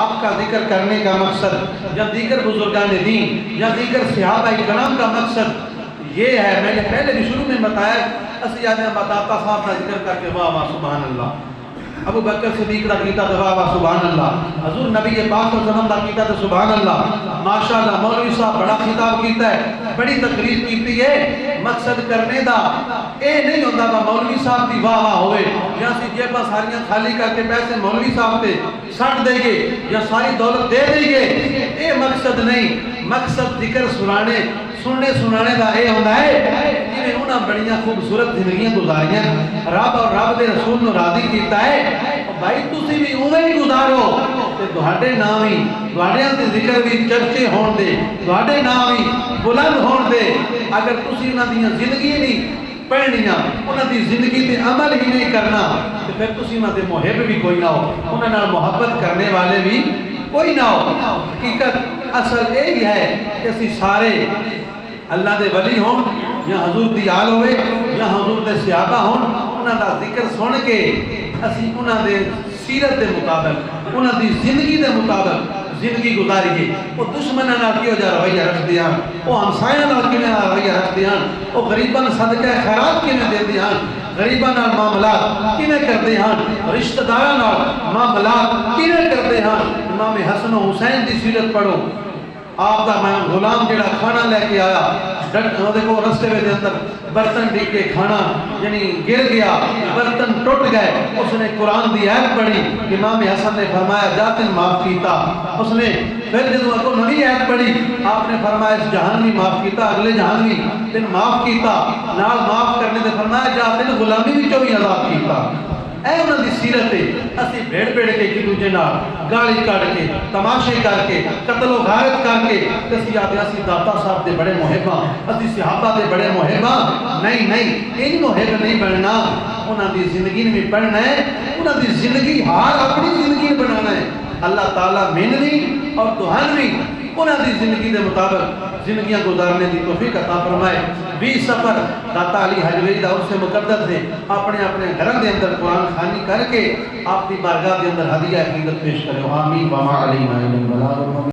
آپ کا ذکر کرنے کا مقصد یا دیگر بزرگان دین یا دیگر صحابہ کرام کا مقصد یہ ہے. میں نے پہلے بھی شروع میں بتایا اسی آدھے بتاتا صاحب کا ذکر کر کے واہ واہ سبحان اللہ. ابو بکر صدیق دا کیتا تو واہ واہ سبحان اللہ. حضور نبی پاک صلی اللہ علیہ وسلم دا کیتا تو سبحان اللہ. ماشاءاللہ مولوی صاحب بڑا خطاب کیتا ہے, بڑی تقریر کیتی ہے. مقصد کرنے دا اے نہیں ہوتا کہ مولوی صاحب دی واہ واہ ہوئے یا سی جیباں ساریاں خالی کر کے پیسے مولوی صاحب تے سٹ دے گے یا ساری دولت دے دے گے. اے مقصد نہیں. مقصد ذکر سنانے دا اے ہوتا ہے جنہیں انہاں بڑیاں خوبصورت زندگیاں گزاریاں, رب اور رب دے رسول نو راضی کیتا ہے. بھائی تسی بھی اوہیں ہی گزارو تے تہاڈے نام ہی تہاڈیاں دے ذکر بھی چرچے ہون دے, تہاڈے نام ہی بلند ہون دے. اگر تسی انہاں دیاں زندگی نہیں پڑھنیاں, انہاں دی زندگی تے عمل ہی نہیں کرنا تے پھر تسی انہاں دے محب بھی کوئی نہ ہو, انہاں نال محبت کرنے والے بھی کوئی نہ ہو. حقیقت اصل یہی ہے کہ اسی سارے اللہ دے ولی ہون یا حضور دی آل ہوئے یا حضور دے صحابہ ہون, انہاں دا ذکر سن کے اسی انہاں دے سیرت دے مطابق انہاں دی زندگی دے مطابق زندگی گزاریے. وہ دشمناں نال کیوں جا رویہ رکھدے ہن, وہ ہمسایاں نال کیویں رویہ رکھدے ہن, وہ غریباں نوں صدقہ خیرات کیویں دیندے ہن, غریباں نال معاملات کیویں کردے ہن, رشتہ داراں نال معاملات کیویں کردے ہن. امام حسن و حسین دی سیرت پڑھو. آپ دا میں غلام جڑا کھانا لے کے آیا, دیکھو رستے میں دے اندر برتن ڈگ کے کھانا یعنی گر گیا, برتن ٹوٹ گئے. اس نے قرآن دی آیت پڑھی, امام حسن نے فرمایا جا تن معاف کیتا. اس نے پھر جدو اگو نوی آیت پڑھی, آپ نے فرمایا اس جہان بھی معاف کیتا, اگلے جہان بھی تن معاف کیتا. نال معاف کرنے دے فرمایا جا تن غلامی بھی چوی عذاب کیتا. اے انہاں دی سیرت ہے. اسی بھیڑ بھیڑ کے ایک دوجے نال گالی کٹ کے تماشے کر کے قتل و غارت کر کے اسی آتے اسی داتا صاحب دے بڑے محباں, اسی صحابہ دے بڑے محباں نہیں. ان محب نہیں بننا, انہاں دی زندگی میں پڑھنا ہے, انہاں دی زندگی ہار اپنی زندگی بنانا ہے. اللہ تعالیٰ محنوی اور دہانوی انہاں دی زندگی دے مطابق زندگیاں گزارنے دی توفیق عطا فرمائے. 20 سفر داتا علی حجویری دا عرص مقدس سے اپنے گھروں دے اندر قرآن خوانی کر کے آپ کی بارگاہ دے اندر ہدیہ عقیدت پیش کرے. آمین. وما علینا الا البلاغ.